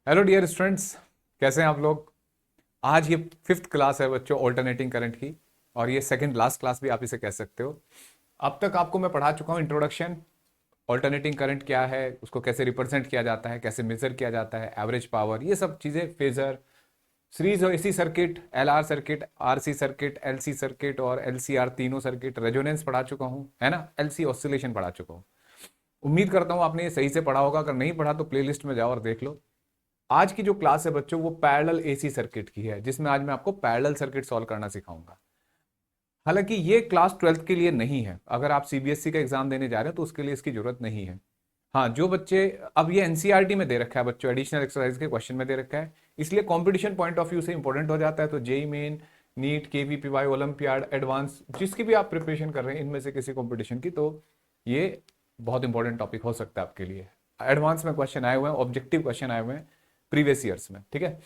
Hello dear students, कैसे हैं आप लोग। आज ये फिफ्थ क्लास है बच्चों ऑल्टरनेटिंग करंट की, और ये सेकंड लास्ट क्लास भी आप इसे कह सकते हो। अब तक आपको मैं पढ़ा चुका हूँ इंट्रोडक्शन, ऑल्टरनेटिंग करंट क्या है, उसको कैसे रिप्रेजेंट किया जाता है, कैसे मेजर किया जाता है, एवरेज पावर, ये सब चीज़ें, फेजर, सीरीज और AC circuit, L R circuit, R C circuit, L C circuit और एल सी आर, तीनों सर्किट, रेजोनेंस पढ़ा चुका हूँ, है ना, एल सी ऑसिलेशन पढ़ा चुका हूँ। उम्मीद करता हूँ आपने ये सही से पढ़ा होगा। अगर नहीं पढ़ा तो प्लेलिस्ट में जाओ और देख लो। आज की जो क्लास है बच्चों वो पैरेलल एसी सर्किट की है, जिसमें आज मैं आपको पैरेलल सर्किट सॉल्व करना सिखाऊंगा। हालांकि ये क्लास 12th के लिए नहीं है, अगर आप सीबीएसई का एग्जाम देने जा रहे हो तो उसके लिए इसकी जरूरत नहीं है। हाँ, जो बच्चे, अब ये एनसीईआरटी में दे रखा है बच्चों, एडिशनल एक्सरसाइज के क्वेश्चन में दे रखा है, इसलिए कंपटीशन पॉइंट ऑफ व्यू से इंपॉर्टेंट हो जाता है। तो JEE Main, NEET, KVPY, olympiad, advance, जिसकी भी आप प्रिपरेशन कर रहे हैं इनमें से किसी कंपटीशन की, तो ये बहुत इंपॉर्टेंट टॉपिक हो सकता है आपके लिए। एडवांस में क्वेश्चन आए हुए हैं, ऑब्जेक्टिव क्वेश्चन आए हुए हैं प्रीवियस ईयर्स में, ठीक है।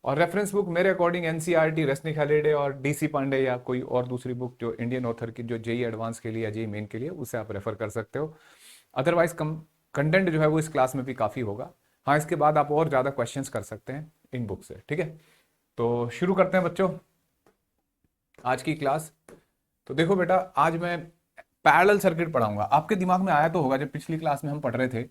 और रेफरेंस बुक मेरे अकॉर्डिंग एनसीईआरटी, रश्मि खालिडे और डीसी पांडे, या कोई और दूसरी बुक जो इंडियन ऑथर की, जो जेई एडवांस के लिए या जेई मेन के लिए, उसे आप रेफर कर सकते हो। अदरवाइज कंटेंट जो है वो इस क्लास में भी काफ़ी होगा। हाँ, इसके बाद आप और ज़्यादा क्वेश्चंस कर सकते हैं इन बुक से, ठीक है। तो शुरू करते हैं बच्चों आज की क्लास। तो देखो बेटा, आज मैं पैरेलल सर्किट पढ़ाऊंगा। आपके दिमाग में आया तो होगा जब पिछली क्लास में हम पढ़ रहे थे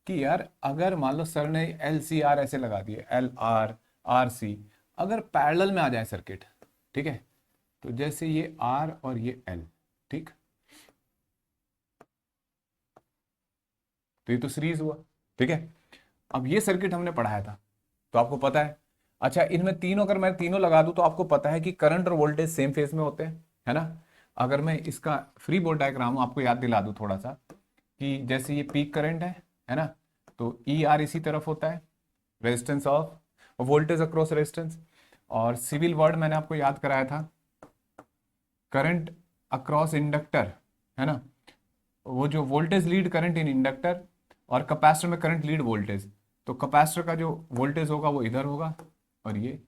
कि यार अगर मान लो सर ने एल सी आर ऐसे लगा दिए, एल आर, आर सी, अगर पैरेलल में आ जाए सर्किट, ठीक है, तो जैसे ये आर और ये एल, ठीक, तो ये तो सीरीज हुआ, ठीक है। अब ये सर्किट हमने पढ़ाया था तो आपको पता है। अच्छा, इनमें तीनों, अगर मैं तीनों लगा दूं तो आपको पता है कि करंट और वोल्टेज सेम फेज में होते हैं, है ना। अगर मैं इसका फ्री बोर्ड डायग्राम आपको याद दिला दूं थोड़ा सा, कि जैसे ये पीक करंट है ना, तो ई आर इसी तरफ होता है, resistance of voltage across resistance. और सिविल वर्ड मैंने आपको याद कराया था, करंट अक्रॉस इंडक्टर, है ना, वो जो voltage lead current in inductor, और कैपेसिटर में करंट लीड वोल्टेज। तो कैपेसिटर का जो वोल्टेज होगा वो इधर होगा, और ये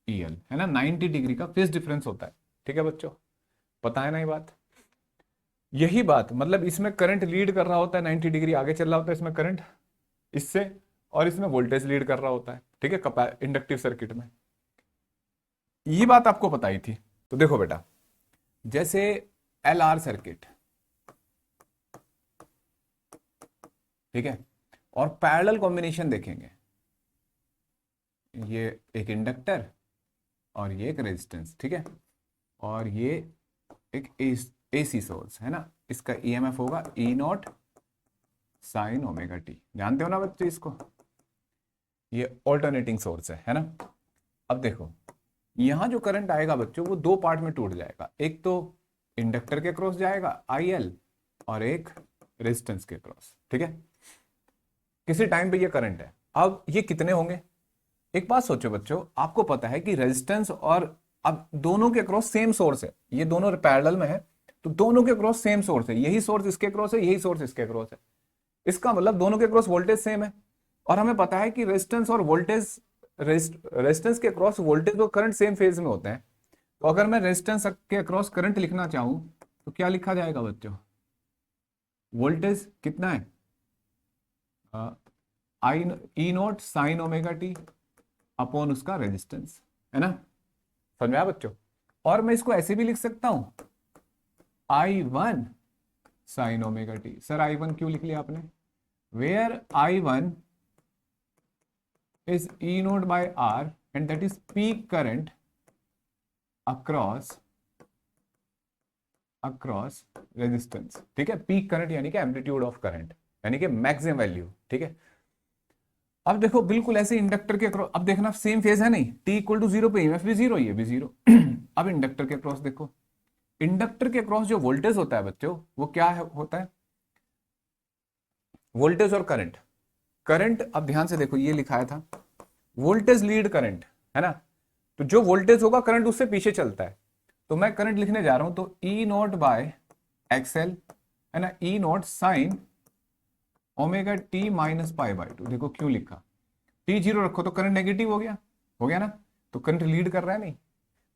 ईएल, है ना, 90 डिग्री का फेज डिफरेंस होता है, ठीक है बच्चों, पता है ना ये बात। यही बात, मतलब इसमें करंट लीड कर रहा होता है, 90 डिग्री आगे चल रहा होता है इसमें करंट इससे, और इसमें वोल्टेज लीड कर रहा होता है, ठीक है, इंडक्टिव सर्किट में। ये बात आपको पता ही थी। तो देखो बेटा, जैसे एल आर सर्किट, ठीक है, और पैरेलल कॉम्बिनेशन देखेंगे, ये एक इंडक्टर और ये एक रेजिस्टेंस, ठीक है, और ये एक एसी सोर्स, है ना, इसका ईएमएफ होगा ई नॉट साइन ओमेगा टी, जानते हो ना बच्चे इसको, ये ऑल्टरनेटिंग सोर्स है ना। अब देखो, यहां जो करंट आएगा बच्चों वो दो पार्ट में टूट जाएगा, एक तो इंडक्टर के क्रॉस जाएगा आई एल, और एक रेजिस्टेंस के क्रॉस, ठीक है। किसी टाइम पे ये करंट है। अब ये कितने होंगे, एक बात सोचो बच्चों, आपको पता है कि रेजिस्टेंस और, अब दोनों के क्रॉस सेम सोर्स है, ये दोनों पैरेलल में है, तो दोनों के क्रॉस सेम सोर्स है, यही सोर्स इसके क्रॉस है, यही सोर्स इसके क्रॉस है, इसका मतलब दोनों के क्रॉस वोल्टेज सेम है। और हमें पता है कि रेजिस्टेंस और वोल्टेज, रेजिस्टेंस के क्रॉस वोल्टेज और करंट सेम फेज में होते हैं। तो अगर मैं रेजिस्टेंस के अक्रॉस करंट लिखना चाहूं तो क्या लिखा जाएगा बच्चों, वोल्टेज कितना है, I E naught sine omega t upon उसका रेजिस्टेंस, है ना, समझ में आया बच्चों। और मैं इसको ऐसे भी लिख सकता हूं, I one sine omega T. Sir I one क्यों लिख लिया आपने, where I one is E naught by R and that is peak current across resistance, ठीक है। पीक करंट यानी कि एम्पलीट्यूड ऑफ करंट, यानी कि मैक्सिमम वैल्यू, ठीक है। अब देखो बिल्कुल ऐसे इंडक्टर के क्रॉस, अब देखना सेम फेज है नहीं, टी इक्वल टू जीरो पे ईएमएफ भी जीरो, ये भी जीरो। अब इंडक्टर के क्रॉस देखो, इंडक्टर के क्रॉस जो वोल्टेज होता है बच्चों वो क्या है, होता है वोल्टेज और करंट। करंट, अब ध्यान से देखो, ये लिखाया था वोल्टेज लीड करंट, है ना, तो जो वोल्टेज होगा करंट उससे पीछे चलता है। तो मैं करंट लिखने जा रहा हूं, तो ई नॉट बाय एक्सएल, है ना, E naught sine omega t minus pi by two. देखो क्यों लिखा, टी जीरो रखो तो करंट नेगेटिव हो गया ना, तो करंट लीड कर रहा है नहीं।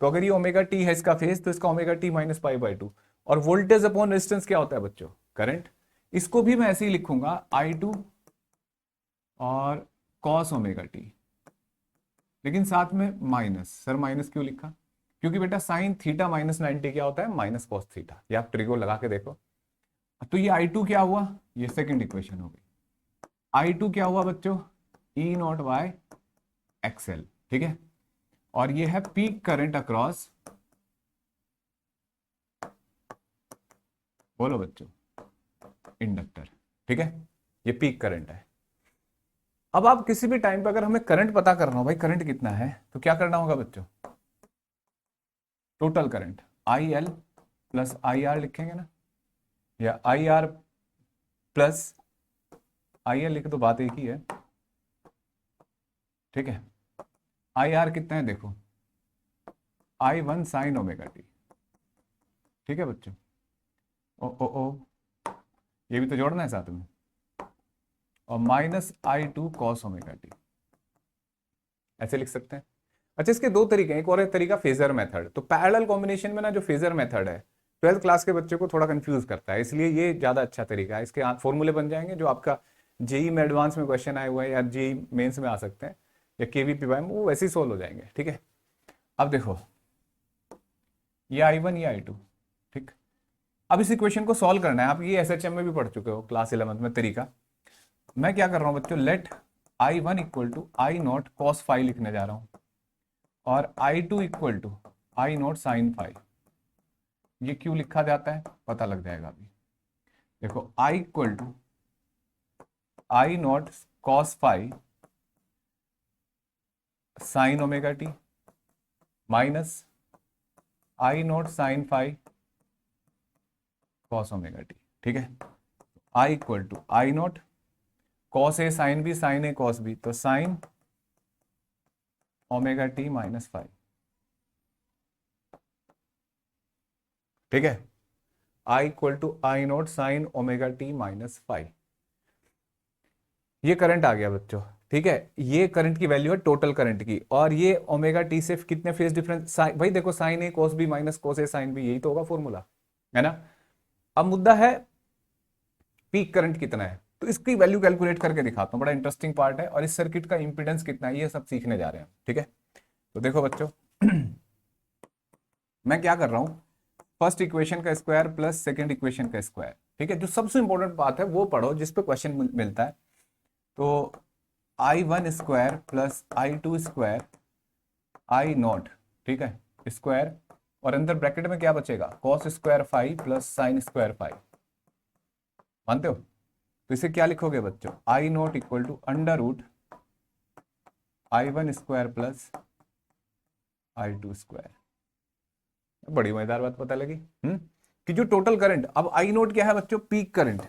तो अगर ये ओमेगा टी है इसका फेज, तो इसका omega t minus pi by to. और वोल्टेज अपॉन रेजिस्टेंस क्या होता है बच्चों, करंट। इसको भी मैं ऐसे ही लिखूंगा, आई टू और कॉस ओमेगा टी, लेकिन साथ में माइनस। सर माइनस क्यों लिखा? क्योंकि बेटा साइन थीटा माइनस 90 क्या होता है? Minus cos theta. ये आप ट्रिको लगा के देखो। तो ये I2 क्या हुआ? ये सेकंड इक्वेशन हो गई। I2 क्या हुआ बच्चों? E naught by XL. ठीक है, और ये है पीक करंट अक्रॉस, बोलो बच्चों, इंडक्टर। ठीक है, ये पीक करंट है। अब आप किसी भी टाइम पे अगर हमें करंट पता करना हो, भाई करंट कितना है, तो क्या करना होगा बच्चों? Total current I L plus I R लिखेंगे ना, या I R plus I L लिखे तो बात एक ही है। ठीक है, आई आर कितना है देखो, आई वन साइन ओमेगा टी। ठीक है बच्चों, ओ ओ ओ, ये भी तो जोड़ना है साथ में, और minus I two cos omega T, ऐसे लिख सकते हैं। अच्छा, इसके दो तरीके हैं, एक और एक तरीका फेजर मेथड। तो पैरेलल कॉम्बिनेशन में ना जो फेजर मेथड है, 12th क्लास के बच्चे को थोड़ा कंफ्यूज करता है, इसलिए ये ज्यादा अच्छा तरीका है। इसके फॉर्मूले बन जाएंगे जो आपका जेई में एडवांस में क्वेश्चन आए हुए हैं, या जेई मेंस में आ सकते हैं, या केवीपीवाई में, वो वैसे ही सोल्व हो जाएंगे। ठीक है, अब देखो ये I1 ये I2। ठीक, अब इस इक्वेशन को सॉल्व करना है। आप ये एसएचएम में भी पढ़ चुके हो क्लास 11th में तरीका। मैं क्या कर रहा हूं बच्चों, let I1 equal to I naught cos five लिखने जा रहा हूं, और I2 equal to I naught sine five. ये क्यों लिखा जाता है पता लग जाएगा अभी। देखो I equal to I naught cos five sine omega t minus I naught sine five cos omega T. ठीक है, I equal to I naught cos A sine B sine A cos B, तो sine omega t minus five. ठीक है, I equal to I naught sine omega t minus five. ये current आ गया बच्चों। ठीक है, ये करंट की वैल्यू है टोटल करंट की, और ये ओमेगा टी से कितने फेज डिफरेंस, भाई देखो sign A cos B minus cos A sine B, यही तो होगा फॉर्मूला, है ना। अब मुद्दा है पीक करंट कितना है, तो इसकी वैल्यू कैलकुलेट करके दिखाता हूं, बड़ा इंटरेस्टिंग पार्ट है, और इस सर्किट का इंपीडेंस कितना है ये सब सीखने जा रहे हैं। ठीक है, तो देखो बच्चों मैं क्या कर रहा हूं, फर्स्ट इक्वेशन का स्क्वायर प्लस सेकंड इक्वेशन का स्क्वायर। ठीक है, जो सबसे इंपॉर्टेंट बात है वो पढ़ो जिस पे क्वेश्चन मिलता है। तो I one square plus I two square I naught, ठीक है, स्क्वायर, और अंदर ब्रैकेट में क्या बचेगा, cos square five plus sine square five. मानते हो? तो इसे क्या लिखोगे बच्चों, I naught equal to under root I one square plus I two square. बड़ी मजेदार बात पता लगी, कि जो टोटल करंट, अब आई नोट क्या है बच्चों, peak current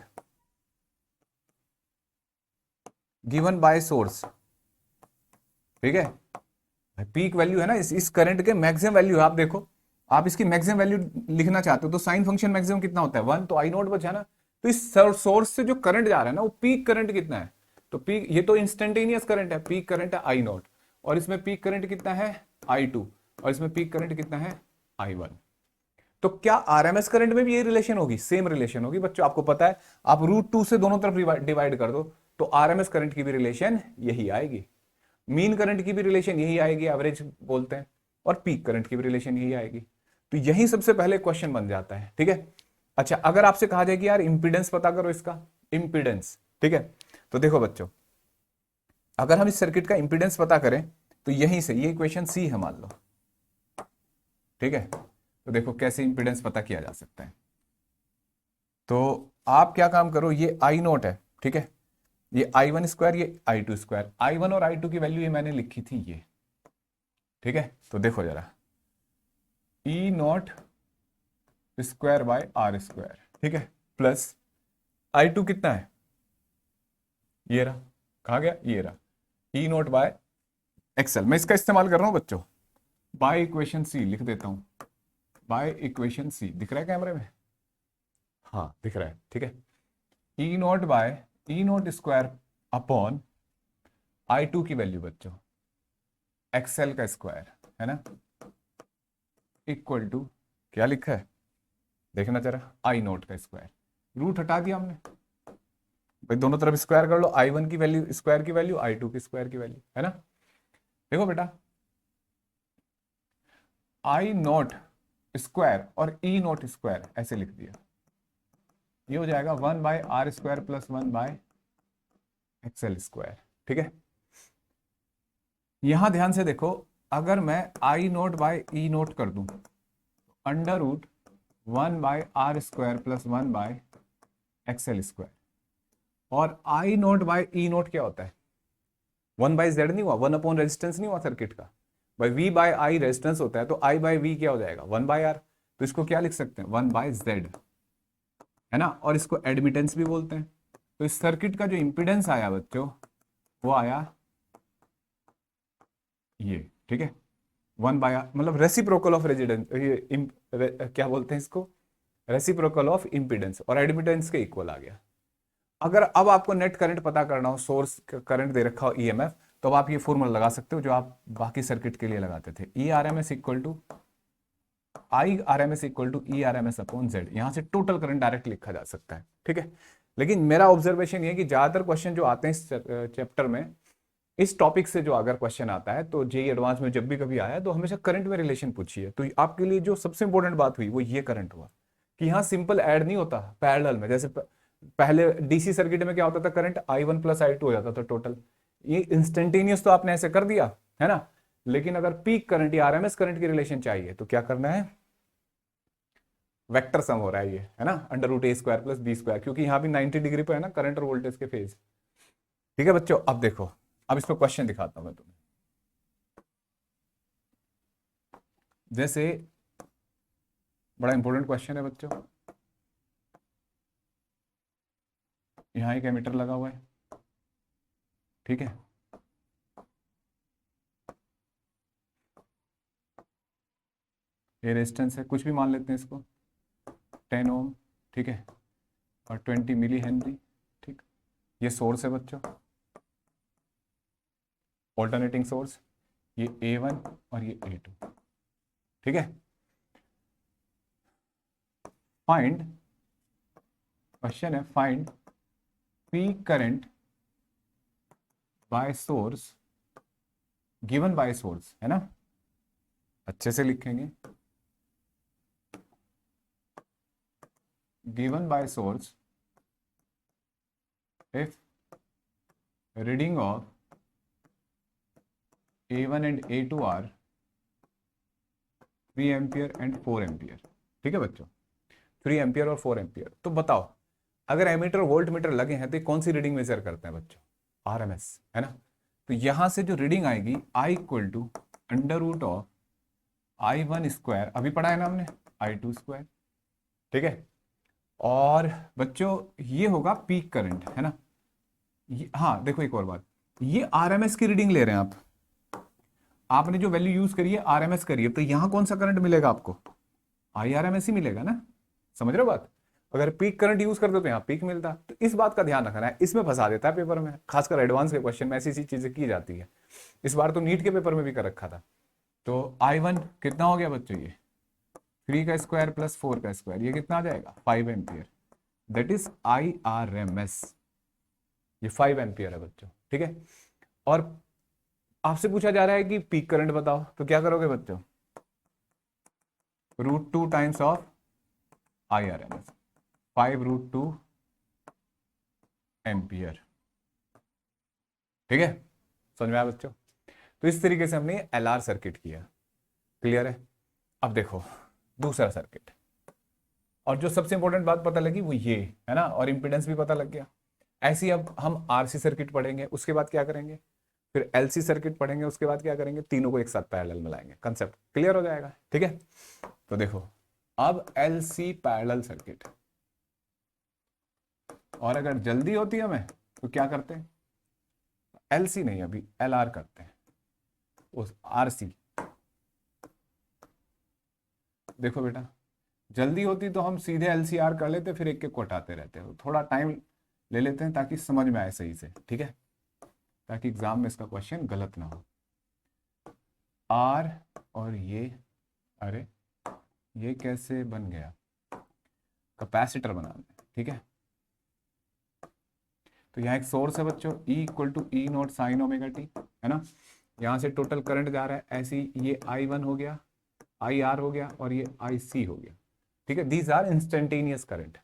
given by source. ठीक है, पीक वैल्यू है ना, इस करंट के मैक्सिमम वैल्यू है। आप देखो, आप इसकी मैक्सिमम वैल्यू लिखना चाहते हो तो साइन फंक्शन मैक्सिमम कितना होता है, 1, तो आई नोट बचा ना। तो इस सोर्स से जो करंट जा रहा है ना, वो पीक करंट कितना है, तो पीक, ये तो इंस्टेंटेनियस करंट है, पीक करंट है आई नोट, और इसमें पीक करंट कितना है I2, और इसमें पीक करंट कितना है I1। तो क्या आरएमएस करंट में भी ये रिलेशन होगी? सेम रिलेशन होगी बच्चों, आपको पता है। आप √2 से दोनों तरफ डिवाइड कर दो, तो आरएमएस करंट की भी रिलेशन यही आएगी, मीन करंट की भी रिलेशन यही आएगी, एवरेज बोलते हैं, और पीक करंट की भी रिलेशन यही आएगी। तो यही सबसे पहले क्वेश्चन बन जाता है। ठीक है, अच्छा अगर आपसे कहा जाए कि यार इंपीडेंस पता करो इसका, इंपीडेंस, ठीक है, तो देखो बच्चों, अगर हम इस सर्किट का इंपीडेंस पता करें तो यहीं से, ये इक्वेशन सी है मान लो। ठीक है, तो देखो कैसे इंपीडेंस पता किया जा सकता है। तो आप क्या काम करो, ये आई नोट है, ठीक है, ये आई वन स्क्वायर, ये आई टू स्क्वायर, आई वन और आई टू की वैल्यू ये मैंने लिखी थी ये। ठीक है, तो देखो जरा, E naught square by R square, ठीक है, प्लस आई टू कितना है, ये रहा, कहा गया, ये रहा, ई नॉट बाय एक्सएल। मैं इसका इस्तेमाल कर रहा हूं बच्चों, बाय इक्वेशन सी लिख देता हूं, बाय इक्वेशन सी, दिख रहा है कैमरे में? हाँ दिख रहा है। ठीक है, E naught by E naught square upon I two की वैल्यू बच्चों एक्सएल का स्क्वायर, है ना, इक्वल टू क्या लिखा है देखना जरा, आई नोट का स्क्वायर, रूट हटा दिया हमने भाई, दोनों तरफ स्क्वायर कर लो, आई वन की वैल्यू स्क्वायर की वैल्यू, आई टू की स्क्वायर की वैल्यू, है ना। देखो बेटा, आई नॉट स्क्वायर और ई नॉट स्क्वायर ऐसे लिख दिया, ये हो जाएगा 1/r² + 1/xl²। ठीक है, यहां ध्यान से देखो, अगर मैं आई नॉट बाय ई नॉट कर दूं, √1/r² + 1/xl²। और आई नॉट बाय ई नॉट क्या होता है? 1/z नहीं हुआ, 1 रेजिस्टेंस नहीं हुआ सर्किट का भाई, v/i रेजिस्टेंस होता है, तो i/v क्या हो जाएगा? 1/r। तो इसको क्या लिख सकते हैं? 1/z, है ना। और इसको एडमिटेंस भी बोलते हैं। तो इस सर्किट का जो इंपिडेंस आया बच्चों, वो आया ये। ठीक है, 1/r मतलब रेसिप्रोकल ऑफ रेजिडेंस, क्या बोलते हैं इसको? रेसिप्रोकल ऑफ इंपिडेंस, और एडमिटेंस के इक्वल आ गया। अगर अब आपको नेट करंट पता करना हो, सोर्स करंट दे रखा हो ईएमएफ, तो अब आप ये फॉर्मूला लगा सकते हो जो आप बाकी सर्किट के लिए लगाते थे, E R M S equal to E R M S upon Z. यहां से टोटल करंट डायरेक्ट लिखा जा सकता है। ठीक है, लेकिन मेरा ऑब्जर्वेशन ये है कि ज्यादातर क्वेश्चन जो आते हैं इस चैप्टर में, इस टॉपिक से जो अगर क्वेश्चन आता है, तो जेई एडवांस में जब भी कभी आया तो हमेशा करंट में रिलेशन पूछिए। तो आपके लिए जो सबसे इंपॉर्टेंट बात हुई वो ये करंट हुआ कि यहाँ सिंपल ऐड नहीं होता पैरेलल में। जैसे पहले डीसी सर्किट में क्या होता था, करंट I1 + I2 हो जाता था टोटल, ये इंस्टेंटेनियस तो आपने ऐसे कर दिया, है ना। लेकिन अगर पीक करंट या आरएमएस करंट की रिलेशन चाहिए तो क्या करना है? वेक्टर सम हो रहा है ये, है ना, √a² + b², क्योंकि यहां भी 90 डिग्री पे है ना करंट और वोल्टेज के फेज। ठीक है बच्चों, अब देखो, अब इसको क्वेश्चन दिखाता हूं मैं तुम्हें। जैसे बड़ा इंपॉर्टेंट क्वेश्चन है बच्चों, यहां एक एमीटर लगा हुआ है। ठीक है, ये रेजिस्टेंस है, कुछ भी मान लेते हैं इसको, 10 ओम। ठीक है, और 20 मिली हेनरी। ठीक, ये सोर्स है बच्चों, ऑल्टरनेटिंग सोर्स, ये A1 और ये A2। ठीक है, फाइंड, क्वेश्चन है find peak current by source given by source, है ना, अच्छे से लिखेंगे, given by source if reading of A1 and A2 are 3 ampere and 4 ampere. ठीक है बच्चों, 3 एम्पियर और 4 एम्पियर। तो बताओ, अगर एमीटर वोल्ट मीटर लगे हैं तो कौन सी रीडिंग मेजर करते हैं बच्चों? आरएमएस, है ना। तो यहां से जो रीडिंग आएगी, I = √I1², अभी पढ़ा है ना हमने, I2²। ठीक है, और बच्चों ये होगा पीक करंट, है ना। हाँ देखो एक और बात, ये आरएमएस की रीडिंग ले रहे हैं आप, आपने जो वैल्यू यूज करी है आरएमएस करी है, तो यहां कौन सा करंट मिलेगा आपको? IRMS ही मिलेगा ना, समझ रहे हो बात। अगर पीक करंट यूज करते तो यहाँ पीक मिलता। तो इस बात का ध्यान रखना है, इसमें फंसा देता है पेपर में, खासकर एडवांस के क्वेश्चन में ऐसी ऐसी चीजें की जाती है। इस बार तो नीट के पेपर में भी कर रखा था। तो I1 कितना हो गया बच्चों? ये 3 का स्क्वायर + 4 का स्क्वायर, ये कितना आ जाएगा? 5 एम्पियर, दैट इज IRMS। ये 5 एम्पियर है बच्चों। ठीक है, और आपसे पूछा जा रहा है कि पीक करंट बताओ, तो क्या करोगे बच्चों? √2 टाइम्स ऑफ IRMS, 5 √2 एम्पियर। ठीक है, समझ में आया बच्चों। तो इस तरीके से हमने LR सर्किट किया, क्लियर है। अब देखो दूसरा सर्किट, और जो सबसे इंपॉर्टेंट बात पता लगी वो ये, है ना, और इंपिडेंस भी पता लग गया। ऐसे ही अब हम RC सर्किट पढ़ेंगे, उसके बाद क्या करेंगे? फिर LC सर्किट पढ़ेंगे, उसके बाद क्या करेंगे? तीनों को एक साथ पैरेलल में लाएंगे, कंसेप्ट क्लियर हो जाएगा। ठीक है, तो देखो अब LC पैरेलल सर्किट, और अगर जल्दी होती है हमें तो क्या करते हैं? LC नहीं, अभी LR करते हैं, उस RC। देखो बेटा, जल्दी होती तो हम सीधे LCR कर लेते, फिर एक एक को हटाते रहते हो, थोड़ा टाइम ले लेते हैं ताकि समझ में आए सही से। ठीक है, ताकि एग्जाम में इसका क्वेश्चन गलत ना हो। R और ये, अरे ये कैसे बन गया? कैपेसिटर बनाना है। ठीक है, तो यहाँ एक सोर्स है बच्चों, E = E0 sin ωt, है ना। यहाँ से टोटल करंट जा रहा है, ऐसे ही ये I1 हो गया, IR हो गया और ये IC हो गया। ठीक है, दीज आर इंस्टेंटेनियस करंट।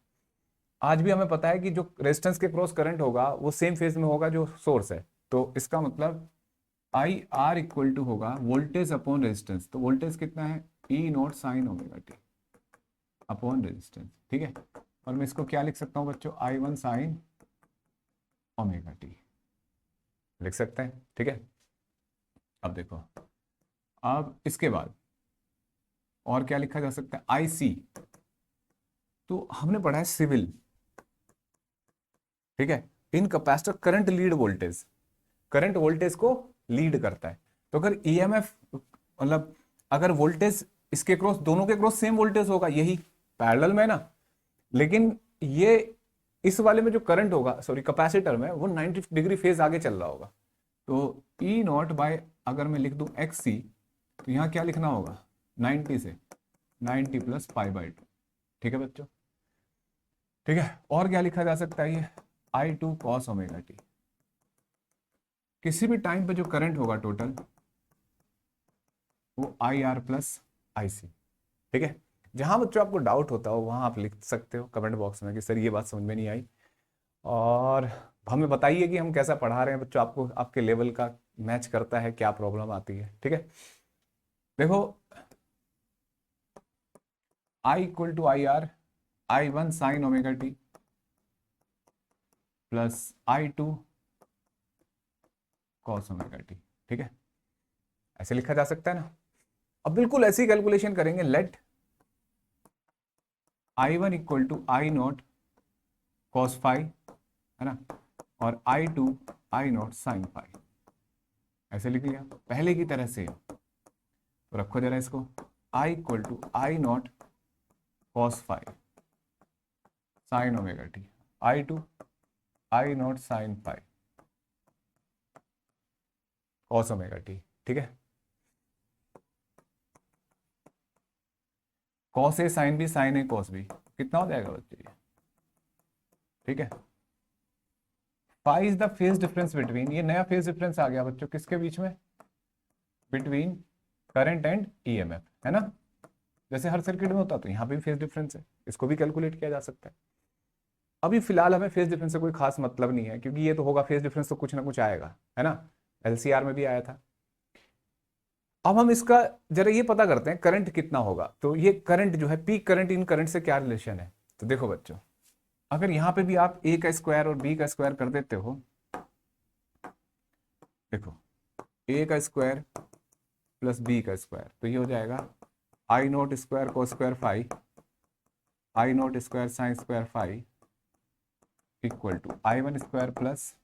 आज भी हमें पता है कि जो रेजिस्टेंस के क्रॉस करंट होगा वो सेम फेज में होगा जो सोर्स है, तो इसका मतलब आई आर इक्वल टू होगा वोल्टेज अपॉन रेजिस्टेंस। तो वोल्टेज कितना है, E naught sine omega t upon resistance. ठीक है, और मैं इसको क्या लिख सकता हूँ बच्चों, I1 साइन ओमेगा टी लिख सकते हैं। ठीक है, अब देखो, अब इसके बाद और क्या लिखा जा सकता है, आई सी। तो हमने पढ़ा है सिविल, ठीक है, इन capacitor current lead voltage, current voltage को लीड करता है। तो अगर ईएमएफ मतलब अगर वोल्टेज इसके क्रॉस, दोनों के क्रॉस सेम वोल्टेज होगा, यही पैरेलल में ना, लेकिन ये इस वाले में जो करंट होगा, सॉरी कैपेसिटर में, वो 90 डिग्री फेज आगे चल रहा होगा। तो ई नॉट बाय अगर मैं लिख दूं एक्स सी, तो यहाँ क्या लिखना होगा, 90 से 90 प्लस पाई बाई 2। ठीक है बच्चों, ठीक है, और क्या लिखा जा सकता है, ये I2 कॉस ओमेगा टी। किसी भी टाइम पे जो करंट होगा टोटल, वो IR प्लस IC। ठीक है, जहां बच्चों आपको डाउट होता हो वहां आप लिख सकते हो कमेंट बॉक्स में कि सर ये बात समझ में नहीं आई, और हमें बताइए कि हम कैसा पढ़ा रहे हैं बच्चों, आपको आपके लेवल का मैच करता है, क्या प्रॉब्लम आती है। ठीक है, देखो, I equal to IR, I1 sine omega T plus I2 cos omega T. ठीक है, ऐसे लिखा जा सकता है ना। अब बिल्कुल ऐसी कैलकुलेशन करेंगे, let I1 equal to I naught cos phi, है ना, और I2 I naught sine phi. ऐसे लिख लिया पहले की तरह से। तो रखो जरा इसको, I equal to I naught cos phi sine omega T, I2 I naught sine phi cos omega T. ठीक है, cos A sine B sine A cos B कितना हो जाएगा बच्चे ये। ठीक है, phi is the phase difference between, ये नया फेज डिफरेंस आ गया बच्चों किसके बीच में, बिटवीन करंट एंड ईएमएफ, है ना, जैसे हर सर्किट में होता, तो यहाँ पे भी फेज डिफरेंस है, इसको भी कैलकुलेट किया जा सकता है। अभी फिलहाल हमें फेज डिफरेंस से कोई खास मतलब नहीं है, क्योंकि ये तो होगा फेज डिफरेंस तो कुछ ना कुछ आएगा, है ना, एलसीआर में भी आया था। अब हम इसका जरा ये पता करते हैं करंट कितना होगा। तो ये करंट जो है, पीक करंट इन करंट से क्या रिलेशन है। तो देखो बच्चों, अगर यहाँ पे भी आप ए का स्क्वायर और बी का स्क्वायर कर देते हो, देखो ए का स्क्वायर प्लस बी का स्क्वायर, तो ये हो जाएगा I naught square cos square phi, I naught square sine square phi equal to I1 square plus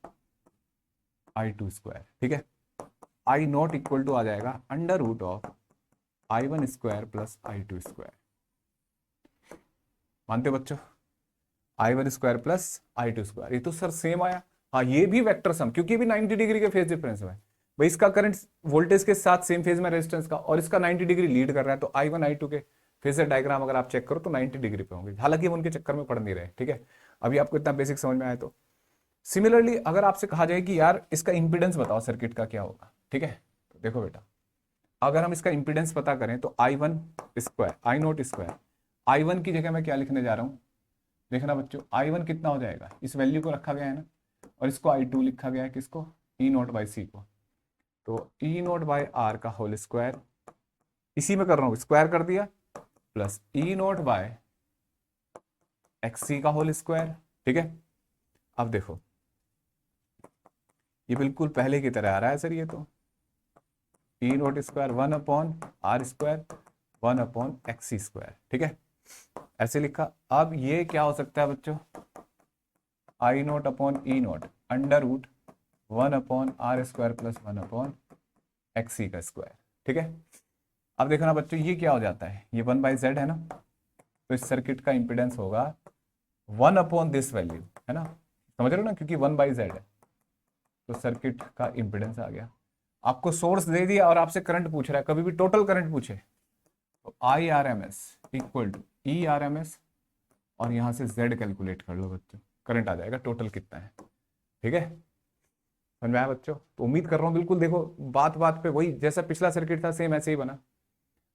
I2 square. ठीक है, आई नॉट इक्वल टू आ जाएगा under root of I1 square plus I2 square. मानते हो बच्चों, I1 square plus I2 square, ये तो sir same आया। हाँ, ये भी वेक्टर सम, क्योंकि ये भी 90 डिग्री के फेज डिफरेंस में भाई, इसका करंट वोल्टेज के साथ सेम फेज में रेजिस्टेंस का, और इसका 90 डिग्री लीड कर रहा है। तो I1 I2 के फेजर डायग्राम अगर आप चेक करो तो 90 डिग्री पे होंगे, हालांकि हम उनके चक्कर में पड़ नहीं रहे। ठीक है, अभी आपको इतना बेसिक समझ में आया। तो सिमिलरली अगर आपसे कहा जाए कि यार इसका इंपीडेंस बताओ सर्किट का क्या होगा, ठीक है, तो देखो बेटा, अगर हम इसका इंपीडेंस पता करें तो I1 स्क्वायर आई नोट स्क्वायर, I1 की जगह मैं क्या लिखने जा रहा हूँ, देखना बच्चों, I1 कितना हो जाएगा, इस वैल्यू को रखा गया है ना, और इसको I2 लिखा गया है, किसको, ई नोट बाई सी को। तो ई नोट बाई आर का होल स्क्वायर, इसी में कर रहा हूँ, स्क्वायर कर दिया, प्लस ई नोट बाय एक्स सी का होल स्क्वायर। ठीक है, अब देखो ये बिल्कुल पहले की तरह आ रहा है सर, ये तो E naught square 1 upon R square 1 upon X C square. ठीक है, ऐसे लिखा। अब ये क्या हो सकता है बच्चों, I naught upon E naught under root 1 upon R square plus 1 upon X C का स्क्वायर। ठीक है, अब देखना बच्चों ये क्या हो जाता है, ये 1/z है ना, तो इस सर्किट का इंपीडेंस होगा 1 अपॉन दिस वैल्यू, है ना, समझ रहे हो ना, क्योंकि 1/z है, तो सर्किट का इंपीडेंस आ गया। आपको सोर्स दे दिया और आपसे करंट पूछ रहा है, कभी भी टोटल करंट पूछे तो I R M S equal to E R M S, और यहां से z कैलकुलेट कर लो बच्चों, करंट आ जाएगा टोटल कितना है। ठीक है, समझ में आया बच्चों? तो उम्मीद कर रहा हूँ बिल्कुल, देखो बात बात पे वही जैसा पिछला सर्किट था सेम ऐसे ही बना।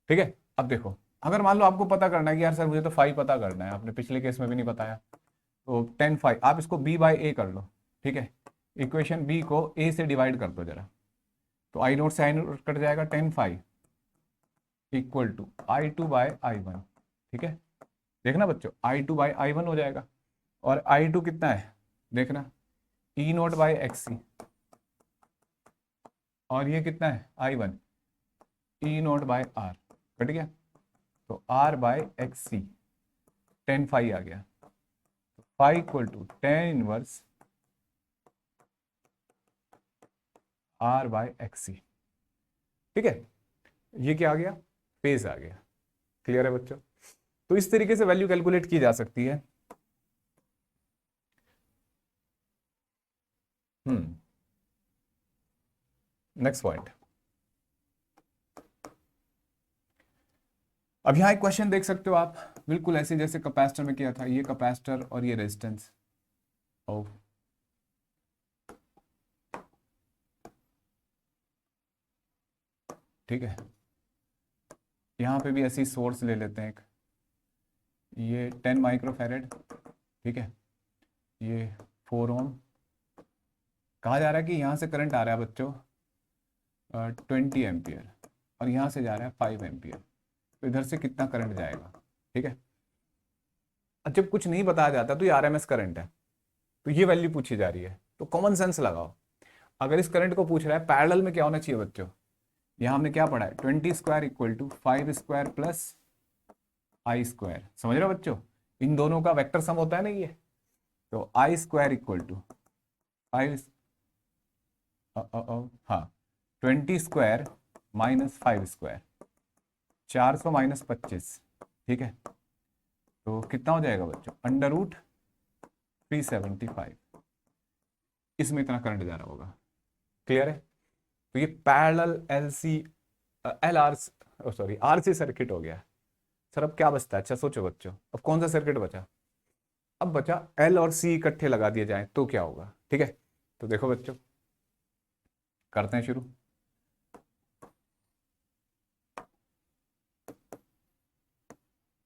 ठीक है, अब देखो अगर मान लो आपको पता करना है कि यार सर मुझे तो फाइव पता करना है, आपने पिछले केस में भी नहीं बताया, तो टेन फाइव आप इसको बी बाई ए कर लो। ठीक है, इक्वेशन बी को ए से डिवाइड कर दो जरा, तो आई नोट से आई नोट कट जाएगा, ten five equal to I two by I one. ठीक है, देखना बच्चों I two by I one हो जाएगा, और आई टू कितना है देखना, E naught by X C, और ये कितना है I one, E naught by R, cut गया, तो R by X C, ten five आ गया, five equal to ten inverse R by X C. ठीक है, ये क्या आ गया, फेज आ गया। क्लियर है बच्चों? तो इस तरीके से वैल्यू कैलकुलेट की जा सकती है। नेक्स्ट पॉइंट, अब यहाँ एक क्वेश्चन देख सकते हो आप, बिल्कुल ऐसे जैसे कैपेसिटर में किया था, ये कैपेसिटर और ये रेजिस्टेंस। ओ ठीक है, यहाँ पे भी ऐसी सोर्स ले लेते हैं एक, ये 10 माइक्रोफैरेड। ठीक है, ये 4 ओम। कहा जा रहा है कि यहाँ से करंट आ रहा है बच्चों 20 एम्पियर, और यहाँ से जा रहा है 5 एम्पियर, तो इधर से कितना करंट जाएगा। ठीक है, जब कुछ नहीं बताया जाता तो ये आरएमएस करंट है, तो ये वैल्यू पूछी जा रही है, तो कॉमन सेंस लगाओ। अगर इस करंट को पूछ रहा है पैरेलल में क्या होना चाहिए बच्चों, यहाँ हमने क्या पढ़ा है, 20 square equal to 5 square plus I square. समझ रहे हो बच्चों, इन दोनों का वेक्टर सम होता है ना ये, तो आई स्क्वायर इक्वल टू फाइव, हाँ 20 स्क्वायर माइनस 5 स्क्वायर, 400 माइनस 25। ठीक है, तो कितना हो जाएगा बच्चों, अंडर रूट 375, इसमें इतना करंट जा रहा होगा। क्लियर है? तो ये parallel LC L R sorry RC circuit हो गया। सर अब क्या बचता है, अच्छा सोचो बच्चों, अब कौन सा सर्किट बचा, अब बचा एल और सी इकट्ठे लगा दिए जाएं तो क्या होगा। ठीक है, तो देखो बच्चों करते हैं शुरू।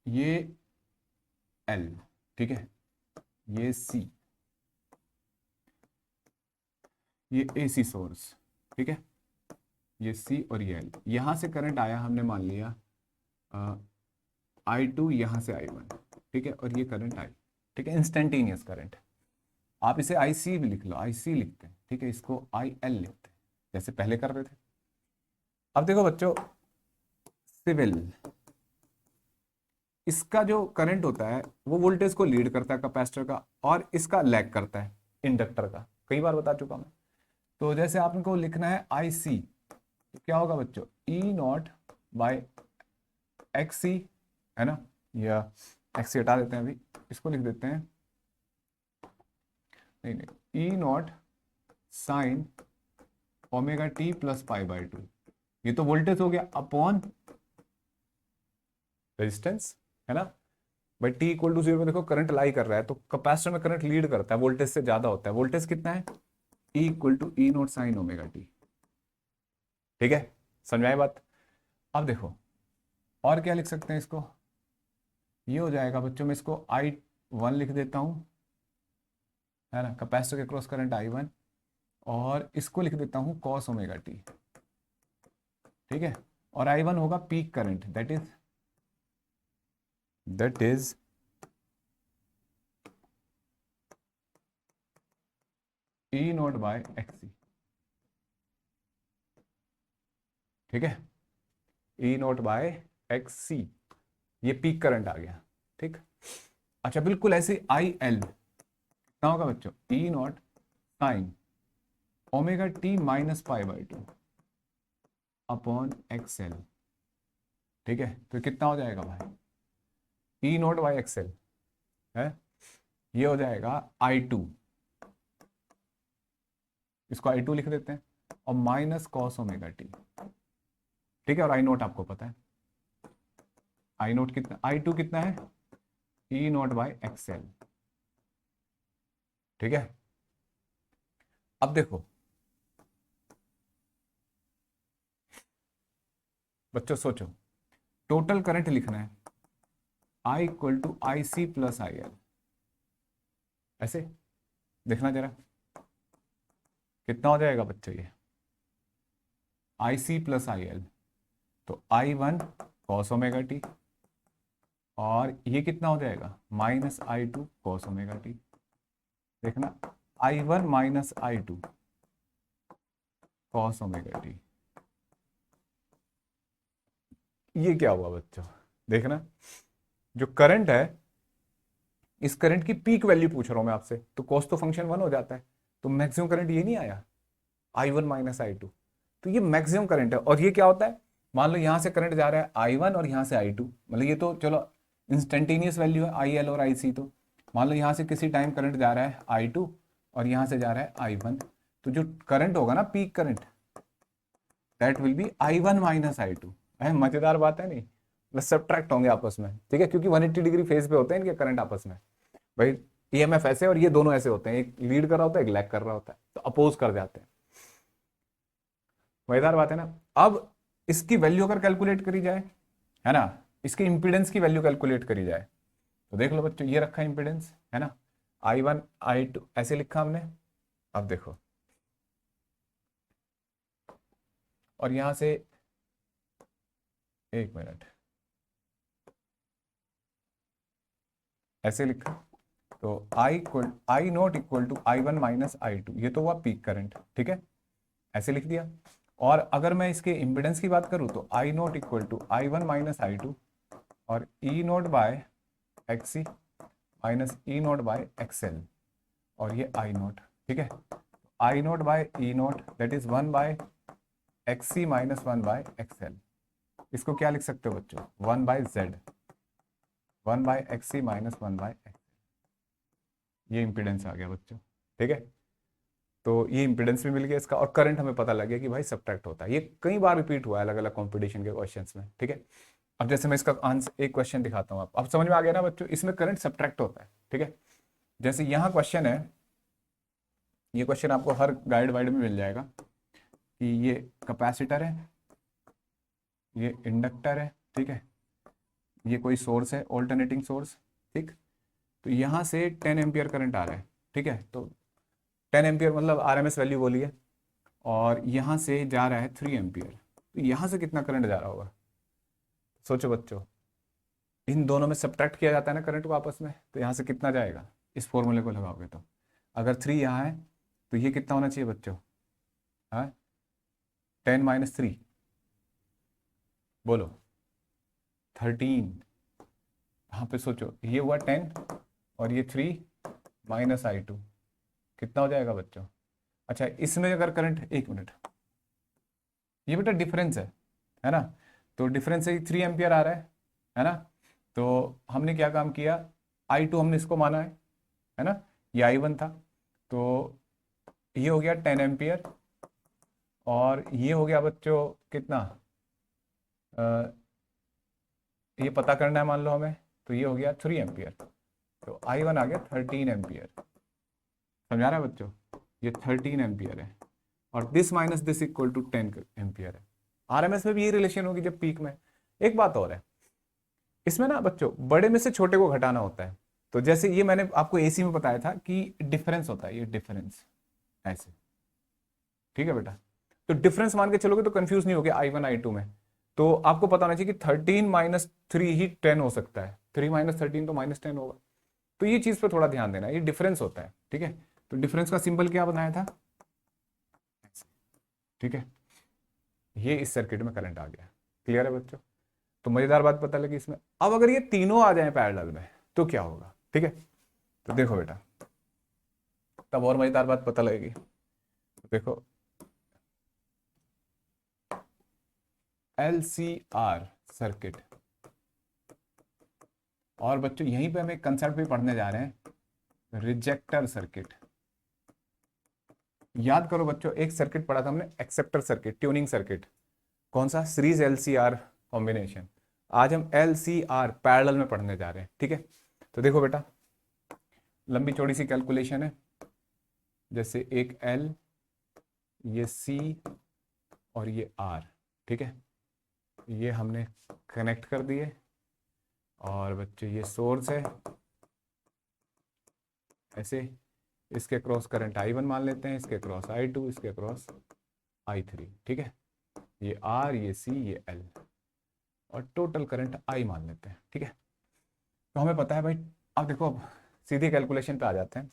ये एल, ठीक है, ये सी, ये एसी सोर्स। ठीक है, ये सी और ये एल, यहां से करंट आया, हमने मान लिया आई टू, यहां से आई वन। ठीक है, और ये करंट आई। ठीक है, इंस्टेंटेनियस करंट, आप इसे आई सी भी लिख लो, आई सी लिखते हैं। ठीक है, इसको आई एल लिखते हैं जैसे पहले कर रहे थे। अब देखो बच्चों, सिविल, इसका जो करंट होता है वो वोल्टेज को लीड करता है कैपेसिटर का, और इसका लैग करता है इंडक्टर का, कई बार बता चुका मैं। तो जैसे आपको लिखना है आई सी, तो क्या होगा बच्चों, ई नॉट बाय एक्स सी, है ना, या एक्स सी हटा देते हैं, अभी इसको लिख देते हैं, नहीं नहीं, E naught sine omega T plus pi by two, ये तो वोल्टेज हो गया अपॉन रेजिस्टेंस, है ना भाई। टी इक्वल टू जीरो में देखो करंट लाई कर रहा है, तो कैपेसिटर में करंट लीड करता है, वोल्टेज से ज्यादा होता है। वोल्टेज कितना है, E equal to E naught sine omega T. ठीक है, समझ में आई बात? अब देखो और क्या लिख सकते हैं इसको, ये हो जाएगा बच्चों, मैं इसको आई वन लिख देता हूं, है ना, कैपेसिटर के क्रॉस करंट आई वन, और इसको लिख देता हूं कॉस ओमेगा टी। ठीक है, और आई वन होगा peak current, that is E naught by X C. ठीक है, E naught by X C, ये पीक करंट आ गया। ठीक, अच्छा बिल्कुल ऐसे आई एल कितना होगा बच्चों, E naught sine omega t minus pi by two upon X L. ठीक है, तो कितना हो जाएगा भाई, E naught by X L है, ये हो जाएगा आई टू, इसको आई टू लिख देते हैं, और माइनस कॉस ओमेगा टी। ठीक है, और आई नोट आपको पता है, आई नोट कितना, आई टू कितना है, E naught by X L. ठीक है, अब देखो बच्चों सोचो, टोटल करंट लिखना है I equal to I C plus I L, ऐसे देखना जरा कितना हो जाएगा बच्चों ये आई सी प्लस आई एल। तो I one cos omega t, और ये कितना हो जाएगा minus I two cos omega t. देखना I one minus I two cos omega t, ये क्या हुआ बच्चों, देखना जो करंट है, इस करंट की पीक वैल्यू पूछ रहा हूं मैं आपसे, तो कॉस तो फंक्शन वन हो जाता है, तो मैक्सिमम करंट ये नहीं आया I one minus I two, तो ये मैक्सिमम करंट है। और ये क्या होता है, मान लो यहां से करंट जा रहा है आई वन और यहां से आई टू, मतलब ये तो चलो इंस्टेंटेनियस वैल्यू है आई एल और आई सी, तो मान लो यहां से किसी टाइम करंट जा रहा है आई टू और यहां से जा रहा है आई वन, तो जो करंट होगा ना peak current, that will be I one minus I two. मजेदार बात है नहीं, मतलब सब्ट्रैक्ट होंगे आपस में, ठीक है, क्योंकि 180 डिग्री फेज पे होते हैं इनके करंट आपस में भाई, ईएमएफ ऐसे और ये दोनों ऐसे होते हैं, एक लीड कर रहा होता है एक लैग कर रहा होता है, तो अपोज कर जाते हैं। मजेदार बात है ना। अब इसकी वैल्यू अगर कैलकुलेट करी जाए, है ना, इसके इंपीडेंस की वैल्यू कैलकुलेट करी जाए, तो देख लो बच्चों ये रखा इंपीडेंस, है ना, आई वन आई टू ऐसे लिखा हमने। अब देखो, और यहां से एक मिनट ऐसे लिखा, तो I naught equal to I one minus I two, ये तो हुआ पीक करंट, ठीक है, ऐसे लिख दिया। और अगर मैं इसके इम्पिडेंस की बात करूं तो I naught equal to I one minus I two और E naught by X C minus E naught by XL, और ये आई नॉट, ठीक है, I naught by E naught that is one by X C minus one by XL. इसको क्या लिख सकते हो बच्चों, one by Z, one by X C minus one by X, ये इंपिडेंस आ गया बच्चों, ठीक है। तो ये इंपिडेंस भी मिल गया इसका, और करंट हमें पता लग गया कि भाई सब्ट्रैक्ट होता है, ये कई बार रिपीट हुआ है अलग अलग कंपटीशन के क्वेश्चंस में, ठीक है। अब जैसे मैं इसका आंसर एक क्वेश्चन दिखाता हूँ, आप अब समझ में आ गया ना बच्चों, इसमें करंट सब्ट्रैक्ट होता है, ठीक है। जैसे यहाँ क्वेश्चन है, ये क्वेश्चन आपको हर गाइड वाइड में मिल जाएगा कि ये कैपेसिटर है, ये इंडक्टर है, ठीक है, ये कोई सोर्स है ऑल्टरनेटिंग सोर्स, ठीक, तो यहाँ से 10 एम्पियर करंट आ रहा है, ठीक है, तो 10 एम्पियर मतलब आरएमएस वैल्यू बोलिए, और यहाँ से जा रहा है 3 एम्पियर, तो यहाँ से कितना करंट जा रहा होगा, सोचो बच्चों, इन दोनों में सब्ट्रैक्ट किया जाता है ना करंट को आपस में, तो यहाँ से कितना जाएगा इस फॉर्मूले को लगाओगे तो, अगर 3 यहाँ है तो ये कितना होना चाहिए बच्चों, हाँ 10 माइनस थ्री, बोलो 13, यहाँ पे सोचो ये हुआ 10 और ये 3 माइनस आई टू, कितना हो जाएगा बच्चों। अच्छा इसमें अगर करंट, एक मिनट, ये बेटा डिफरेंस है ना, तो डिफरेंस से 3 एम्पियर आ रहा है ना, तो हमने क्या काम किया, आई टू हमने इसको माना है ना, ये आई वन था, तो ये हो गया 10 एम्पियर, और ये हो गया बच्चों कितना, ये पता करना है मान लो हमें, तो ये हो गया 3 एम्पियर, तो आई वन आ गया 13 एम्पियर, समझा रहा है बच्चों, ये 13 एम्पियर है, और this minus this equal to 10 ampere है। आरएमएस में भी ये रिलेशन होगी जब पीक में। एक बात और है इसमें ना बच्चों, बड़े में से छोटे को घटाना होता है, तो जैसे ये मैंने आपको एसी में बताया था कि डिफरेंस होता है, ये डिफरेंस ऐसे, ठीक है बेटा, तो डिफरेंस मान के चलोगे तो कंफ्यूज नहीं होगे आई वन आई टू में, तो आपको पता होना चाहिए कि 13 माइनस थ्री ही 10 हो सकता है, 3 माइनस 13 तो माइनस 10 होगा, तो ये चीज पर थोड़ा ध्यान देना, ये डिफरेंस होता है, ठीक है, तो डिफरेंस का सिंबल क्या बनाया था, ठीक है, ये इस सर्किट में करंट आ गया, क्लियर है बच्चों। तो मजेदार बात पता लगी इसमें। अब अगर ये तीनों आ जाए पैरेलल में तो क्या होगा, ठीक है, तो देखो बेटा तब और मजेदार बात पता लगेगी, तो देखो LCR सर्किट, और बच्चों यहीं पे हम एक कंसेप्ट भी पढ़ने जा रहे हैं, रिजेक्टर सर्किट। याद करो बच्चों एक सर्किट पढ़ा था हमने एक्सेप्टर सर्किट, ट्यूनिंग सर्किट, कौन सा, सीरीज LCR कॉम्बिनेशन। आज हम LCR पैरेलल में पढ़ने जा रहे हैं, ठीक है। तो देखो बेटा लंबी चौड़ी सी कैलकुलेशन है, जैसे एक L, ये C और ये R, ठीक है, ये हमने कनेक्ट कर दिए और बच्चे ये सोर्स है ऐसे, इसके क्रॉस करंट I1 मान लेते हैं, इसके क्रॉस I2, इसके क्रॉस I3, ठीक है। ये R, ये C, ये L, और टोटल करंट I मान लेते हैं, ठीक है। तो हमें पता है भाई, अब देखो अब सीधी कैलकुलेशन पे आ जाते हैं।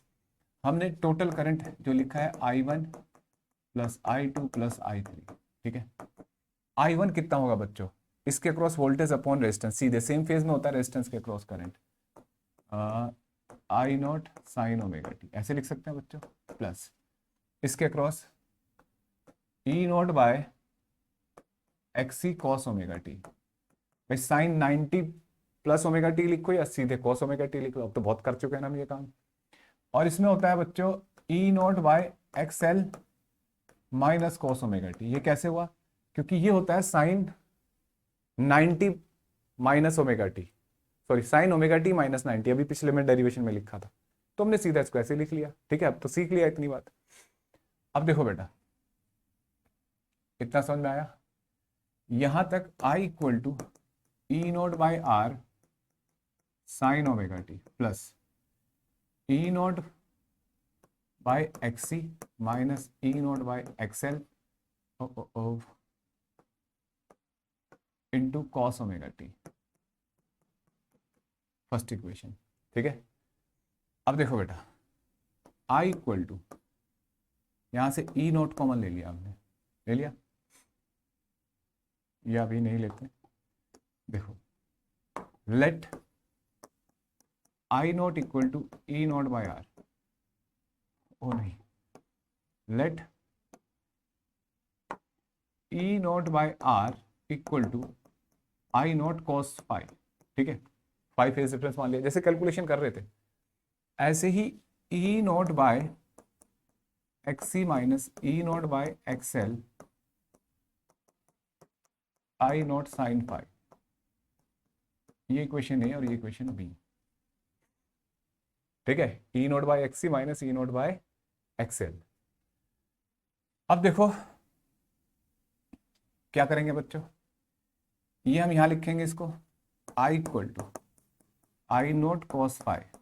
हमने टोटल करंट जो लिखा है I1 plus I2 plus I3, ठीक है। I1 कितना होगा बच्चों, इसके क्रॉस वोल्टेज अपॉन रेजिस्टेंस, सीधे सेम फेज में होता है रेजिस्टेंस के cross current, I naught sine omega T, ऐसे लिख सकते हैं बच्चों, प्लस इसके cross E naught by XC cos omega t. भाई साइन 90 प्लस ओमेगा टी लिखो या सीधे कॉस ओमेगा टी लिख लो, अब तो बहुत कर चुके हैं ना हम ये काम। और इसमें होता है बच्चों E naught by XL minus cos omega t. ये कैसे हुआ, क्योंकि ये होता है sine 90 minus omega t, sorry sine omega t minus 90, अभी पिछले में डेरिवेशन में लिखा था, तो हमने सीधा इसको ऐसे लिख लिया, ठीक है। अब तो सीख लिया इतनी बात। अब देखो बेटा, इतना समझ में आया, यहां तक I equal to E naught by R sine omega T plus E naught by XC minus E naught by XL into cos omega t, first equation, ठीक है। अब देखो बेटा, I इक्वल टू, यहां से E नॉट कॉमन ले लिया हमने, ले लिया या अभी नहीं लेते, देखो let I naught equal to E naught by R, ओ नहीं, let E naught by R equal to I naught cos five, ठीक है। फाइव फेज डिफरेंस मान लिया, जैसे कैलकुलेशन कर रहे थे ऐसे ही E naught by XC minus E naught by XL I naught sine five, ये इक्वेशन ए और ये इक्वेशन बी, ठीक है। E naught by XC minus E naught by XL। अब देखो क्या करेंगे बच्चों, ये हम यहां लिखेंगे इसको I equal to I naught cos five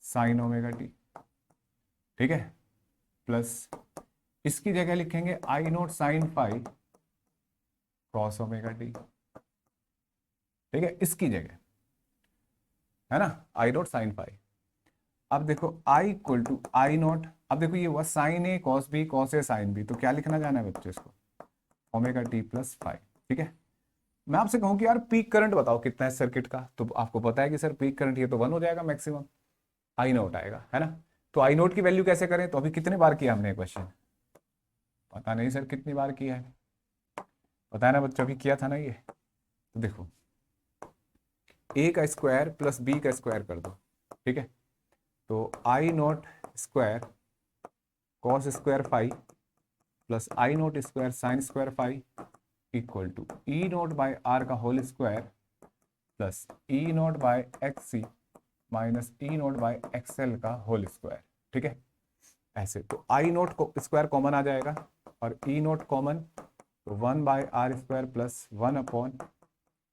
sine omega T, ठीक है, प्लस इसकी जगह लिखेंगे I naught sine five cos omega T, ठीक है, इसकी जगह, है ना, I नॉट साइन फाइव। अब देखो I equal to I naught, अब देखो ये हुआ sine A cos B cos A sine B, तो क्या लिखना जाना है बच्चों इसको, ओमेगा टी प्लस फाइव, ठीक है। मैं आपसे कहूं कि यार पीक करंट बताओ कितना है सर्किट का, तो आपको पता है कि सर पीक करंट ये तो 1 हो जाएगा मैक्सिमम, I नोट आएगा, है ना। तो I नोट की वैल्यू कैसे करें, तो अभी कितने बार किया हमने क्वेश्चन, पता नहीं सर कितनी बार किया है, पता है ना बच्चों, अभी किया था ना ये। तो देखो A का स्क्वायर प्लस B का स्क्वायर कर दो, ठीक है, तो I naught square cos square five plus I naught square sine square five equal to E naught by R का whole square plus E naught by XC minus E naught by XL का whole square, ठीक है। ऐसे तो I naught को square common आ जाएगा और E नोट कॉमन, तो 1 by R square plus 1 upon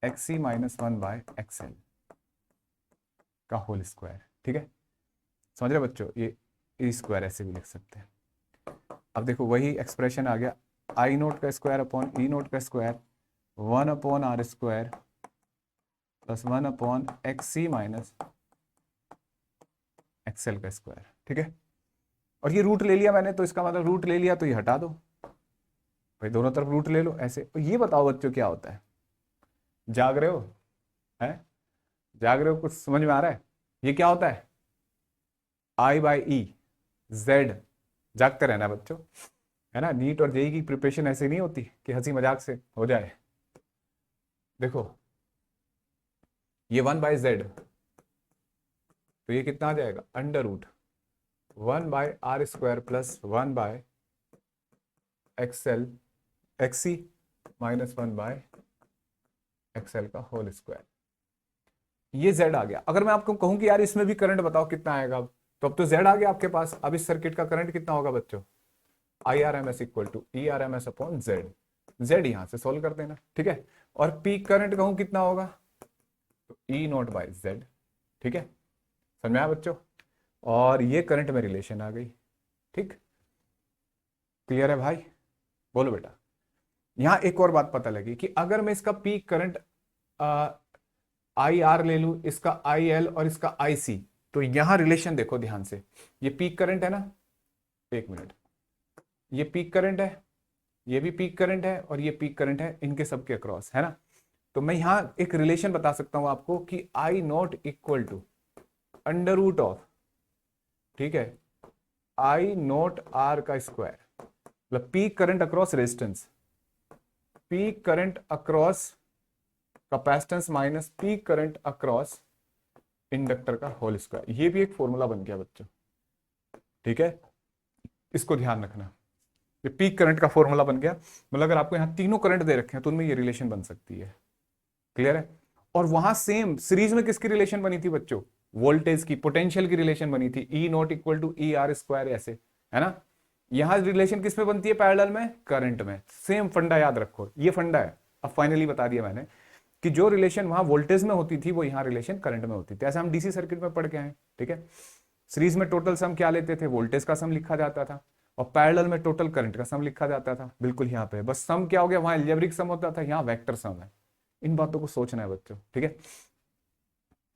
XC minus 1 by XL का होल स्क्वायर, ठीक है। समझ रहे बच्चों, ये E स्क्वायर ऐसे भी लिख सकते हैं। अब देखो वही एक्सप्रेशन आ गया, I नोट का स्क्वायर अपॉन E नोट का square 1 upon R square plus 1 upon XC minus XL का स्क्वायर, ठीक है। और ये रूट ले लिया मैंने, तो इसका मतलब रूट ले लिया तो ये हटा दो भाई, दोनों तरफ रूट ले लो ऐसे। और ये बताओ बच्चों क्या होता है, जाग रहे हो, है जाग रहे हो, कुछ समझ में आ रहा है, ये क्या होता है, I बाई ई जेड, जागते रहना बच्चों, है ना। नीट और जेई की प्रिपरेशन ऐसे नहीं होती कि हंसी मजाक से हो जाए। देखो ये 1 बाय जेड, तो ये कितना आ जाएगा, under root 1 by R square plus 1 by XL XC minus 1 by XL का होल स्क्वायर, ये Z आ गया। अगर मैं आपको कहूं कि यार इसमें भी करंट बताओ कितना आएगा, तो अब तो Z आ गया आपके पास। अब इस सर्किट का करंट कितना होगा बच्चों, IRMS equal to ERMS upon Z, Z यहां से सोल्व कर देना, ठीक है। और पीक करंट कहूं कितना होगा, तो ई नॉट बाय जेड, ठीक है, समझ में आया बच्चों। और ये करंट में रिलेशन आ गई, ठीक, क्लियर है भाई, बोलो बेटा। यहां एक और बात पता लगी कि अगर मैं इसका पीक करंट आई आर ले लू, इसका आई एल और इसका आई सी, तो यहां रिलेशन देखो ध्यान से, ये पीक करंट है ना, एक मिनट, ये पीक करंट है, ये भी पीक करंट है और ये पीक करंट है, इनके सबके अक्रॉस है ना। तो मैं यहां एक रिलेशन बता सकता हूं आपको कि I naught equal to under root of, ठीक है, आई नॉट आर का स्क्वायर, मतलब peak current across resistance, peak current across capacitance minus peak current across inductor का होल स्क्वायर। ये भी एक फॉर्मूला बन गया बच्चों, ठीक है, इसको ध्यान रखना, ये पीक करंट का फॉर्मूला बन गया। मतलब अगर आपको यहां तीनों करंट दे रखे हैं तो उनमें ये रिलेशन बन सकती है, क्लियर है। और वहां सेम सीरीज में किसकी रिलेशन बनी थी बच्चों, वोल्टेज की, पोटेंशियल की रिलेशन बनी थी, E naught equal to E R square, ऐसे है ना। यहां रिलेशन किस में बनती है, पैरेलल में, करंट में। सेम फंडा याद रखो, ये फंडा है, अब फाइनली बता दिया मैंने कि जो रिलेशन वहां वोल्टेज में होती थी वो यहां रिलेशन करंट में होती थी। ऐसे हम डीसी सर्किट में पढ़ के आए, ठीक है। सीरीज में टोटल सम क्या लेते थे, वोल्टेज का सम लिखा जाता था, और पैरेलल में टोटल करंट का सम लिखा जाता था, बिल्कुल यहाँ पे बस सम क्या हो गया, वहां एल्जेब्रिक सम होता था, यहाँ वेक्टर सम है। इन बातों को सोचना है बच्चों, ठीक है।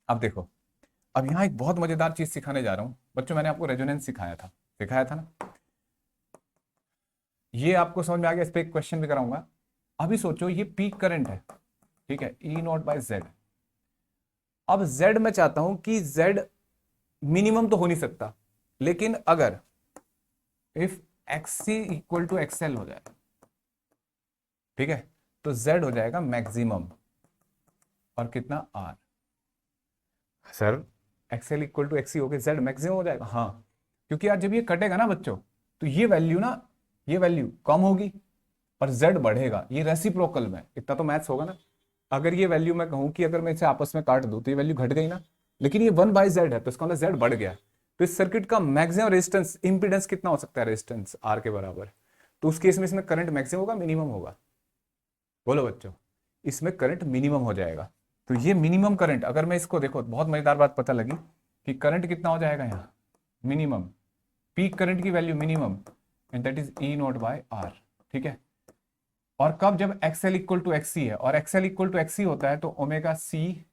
अब देखो, अब यहाँ एक बहुत मजेदार चीज सिखाने जा रहा हूं बच्चों, मैंने आपको रेजोनेंस सिखाया था ना, ये आपको समझ में आ गया, इस पर एक क्वेश्चन भी कराऊंगा। अभी सोचो ये पीक करंट है, ठीक है, ई नॉट बाय जेड। अब जेड मैं चाहता हूं कि जेड मिनिमम तो हो नहीं सकता, लेकिन अगर if XC equal to XL हो जाए, ठीक है, तो जेड हो जाएगा मैक्सिमम, और कितना R, sir XL equal to XC हो गया, जेड मैक्सिमम हो जाएगा, हाँ, क्योंकि यार जब ये कटेगा ना बच्चों, तो ये वैल्यू ना, ये वैल्यू कम होगी और जेड बढ़ेगा, ये रेसिप्रोकल में, इतना तो मैथ्स होगा ना। अगर ये वैल्यू मैं कहूं कि अगर मैं इसे आपस में काट दूं तो ये वैल्यू घट गई ना, लेकिन ये 1/z है, तो इसका मतलब जेड बढ़ गया। तो इस सर्किट का मैक्सिमम रेजिस्टेंस, इंपीडेंस कितना हो सकता है, रेजिस्टेंस आर के बराबर। तो उस केस में इसमें करंट मैक्सिमम होगा, मिनिमम होगा, बोलो बच्चों, इसमें करंट मिनिमम हो जाएगा। तो ये मिनिमम करंट, अगर मैं इसको देखो, बहुत मजेदार बात पता लगी कि करंट कितना हो जाएगा यहाँ, मिनिमम, पीक करंट की value minimum, and that is E naught by R, ठीक है। और कब, जब एक्सएल इक्वल टू एक्सी है, और एक्सएल इक्वल टू एक्सी होता है तो ओमेगा सी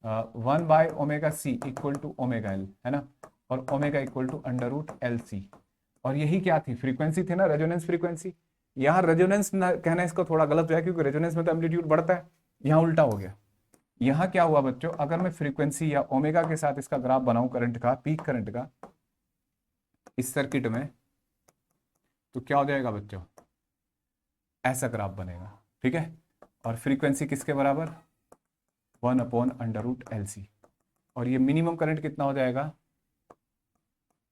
1/ओमेगा C equal to omega L, है ना, और omega equal to under root L C. और यही क्या थी, फ्रीक्वेंसी थी ना, रेजोनेंस फ्रीक्वेंसी। यहाँ रेजोनेंस ना कहना इसको थोड़ा गलत है, क्योंकि रेजोनेंस में तो एम्पलीट्यूड बढ़ता है, यहाँ उल्टा हो गया। यहाँ क्या हुआ बच्चों, अगर मैं फ्रीक्वेंसी या ओमेगा के साथ इसका ग्राफ बनाऊं करंट का, पीक करंट का इस सर्किट में, तो क्या हो जाएगा बच्चों, ऐसा ग्राफ बनेगा, ठीक है। और फ्रीक्वेंसी किसके बराबर, 1/√LC। और ये मिनिमम करंट कितना हो जाएगा,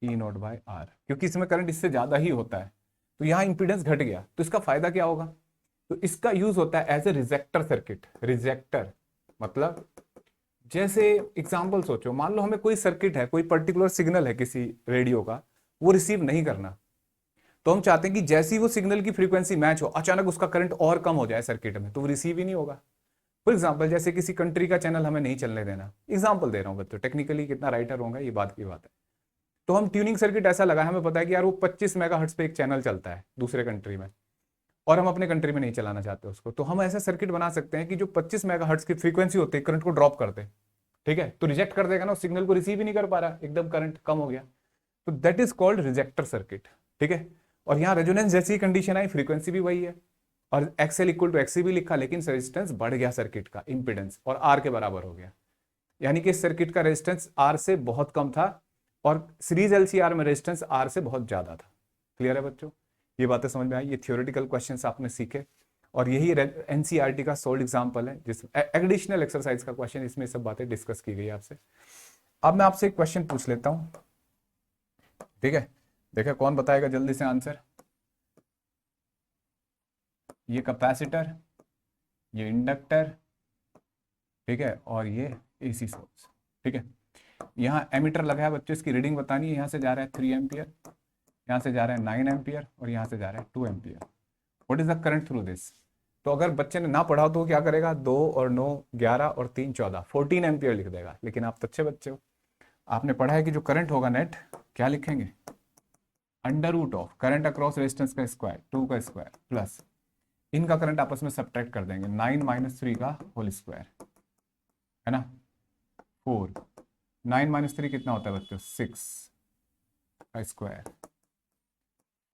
ई नॉट बाय आर, क्योंकि इसमें करंट इससे ज्यादा ही होता है, तो यहाँ इंपीडेंस घट गया। तो इसका फायदा क्या होगा, तो इसका यूज होता है as a rejector circuit. Rejector मतलब, जैसे एग्जाम्पल सोचो, मान लो हमें कोई सर्किट है, कोई पर्टिकुलर सिग्नल है किसी रेडियो का, वो रिसीव नहीं करना, तो हम चाहते हैं कि जैसी वो सिग्नल की फ्रीक्वेंसी मैच हो, अचानक उसका करंट और कम हो जाए सर्किट में, तो वो रिसीव ही नहीं होगा। फॉर एग्जाम्पल, जैसे किसी कंट्री का चैनल हमें नहीं चलने देना, एग्जाम्पल दे रहा हूँ बच्चों, टेक्निकली कितना राइटर होगा ये बात की बात है। तो हम ट्यूनिंग सर्किट ऐसा लगा, हमें पता है कि यार वो 25 मेगाहर्ट्ज पे एक चैनल चलता है दूसरे कंट्री में, और हम अपने कंट्री में नहीं चलाना चाहते उसको, तो हम ऐसा सर्किट बना सकते हैं कि जो 25 मेगाहर्ट्ज की फ्रीक्वेंसी होती है, करंट को ड्रॉप कर दे, ठीक है, तो रिजेक्ट कर देगा ना, उस सिग्नल को रिसीव ही नहीं कर पा रहा, एकदम करंट कम हो गया, तो that is called ejector circuit, ठीक है। और यहाँ रेजोनेंस जैसी कंडीशन आई, फ्रीक्वेंसी भी वही है, और एक्सएल इक्वल टू एक्सी भी लिखा, लेकिन रेजिस्टेंस बढ़ गया सर्किट का, इंपीडेंस, और आर के बराबर हो गया, यानी कि सर्किट का रेजिस्टेंस आर से बहुत कम था, और सीरीज एलसीआर में रेजिस्टेंस आर से बहुत ज्यादा था। क्लियर है बच्चों, ये बातें समझ में आई, ये थियोरेटिकल क्वेश्चंस आपने सीखे, और यही एनसीईआरटी का सोल्ड एग्जांपल है, जिस एडिशनल एक्सरसाइज का क्वेश्चन, इसमें सब बातें डिस्कस की गई आपसे। अब मैं आपसे एक क्वेश्चन पूछ लेता हूं, ठीक है, देखा कौन बताएगा जल्दी से आंसर। ये कैपेसिटर, ये इंडक्टर, ठीक है, और ये एसी सोर्स, ठीक है। यहाँ एमीटर लगा है बच्चों, इसकी रीडिंग बतानी है, यहाँ से जा रहा है 3 एम्पियर, यहाँ से जा रहा है 9 एम्पियर, और यहाँ से जा रहा है 2 ampere. What is the current through this. तो अगर बच्चे ने ना पढ़ा हो तो वो क्या करेगा, 2 और 9 11 और 3 14, 14 एम्पियर लिख देगा। लेकिन आप तो अच्छे बच्चे हो, आपने पढ़ा है कि जो करंट होगा नेट, क्या लिखेंगे, under root of current across resistance का स्क्वायर 2 का स्क्वायर प्लस इनका करंट आपस में सब्ट्रैक्ट कर देंगे 9 - 3 का होल स्क्वायर, है ना, 4, 9 - 3 कितना होता है बच्चों, 6 का स्क्वायर,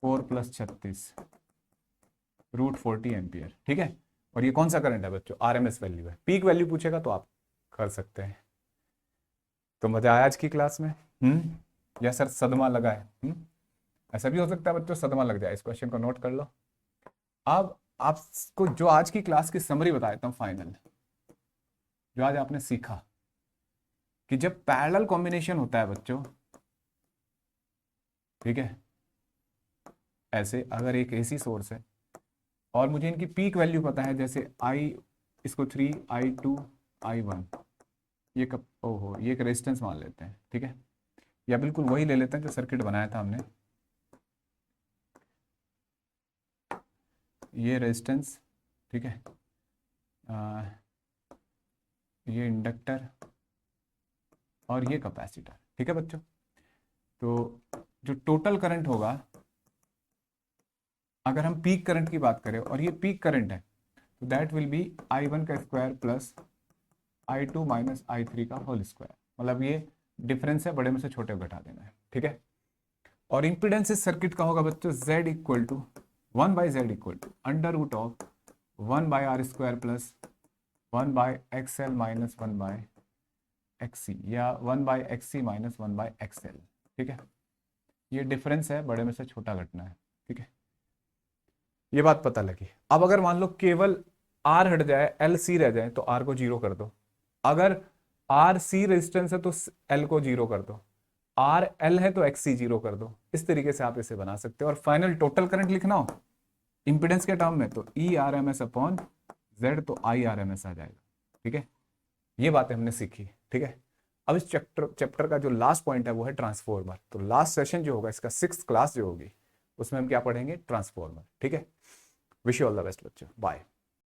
4 + 36 √40 एम्पियर। ठीक है, और ये कौन सा करंट है बच्चों, आरएमएस वैल्यू है। पीक वैल्यू पूछेगा तो आप कर सकते हैं। तो मजा आया आज की क्लास में? या सर सदमा लगा है? ऐसा भी हो सकता है बच्चों सदमा लग जाए। इस क्वेश्चन को नोट कर लो। अब आपको जो आज की क्लास की समरी बता देता हूँ फाइनल, जो आज आपने सीखा कि जब पैरेलल कॉम्बिनेशन होता है बच्चों, ठीक है, ऐसे अगर एक एसी सोर्स है और मुझे इनकी पीक वैल्यू पता है, जैसे आई इसको 3 I2 I1, ये कब, ओहो ये एक रेजिस्टेंस मान लेते हैं, ठीक है, या बिल्कुल वही ले लेते हैं जो सर्किट बनाया था हमने, ये रेजिस्टेंस, ठीक है, ये इंडक्टर और ये कैपेसिटर। ठीक है बच्चों, तो जो टोटल करंट होगा, अगर हम पीक करंट की बात करें और ये पीक करंट है, तो दैट विल बी I1 का स्क्वायर प्लस I2 - I3 का होल स्क्वायर। मतलब ये डिफरेंस है, बड़े में से छोटे को घटा देना है। ठीक है, और इंपीडेंस इस सर्किट का होगा बच्चों Z equal to 1/Z equal to under root of 1/R² plus 1/XL minus 1/XC, या 1/XC माइनस 1/XL। ठीक है, ये डिफरेंस है, बड़े में से छोटा घटना है। ठीक है, ये बात पता लगी। अब अगर मान लो केवल R हट जाए, LC रह जाए, तो R को 0 कर दो। अगर RC रेजिस्टेंस है तो L को 0 कर दो, RL है तो XC 0 कर दो। इस तरीके से आप इसे बना सकते हो। और फाइनल टोटल करंट लिखना हो इंपीडेंस के टर्म में, तो ERMS अपॉन Z, तो IRMS आ जाएगा। ठीक है, ये बातें हमने सीखी। ठीक है, अब इस चैप्टर का जो लास्ट पॉइंट है वो है ट्रांसफॉर्मर। तो लास्ट सेशन जो होगा इसका 6th क्लास जो होगी, उसमें हम क्या पढ़ेंगे, ट्रांसफॉर्मर। ठीक है, wish you all the best बच्चों, बाय।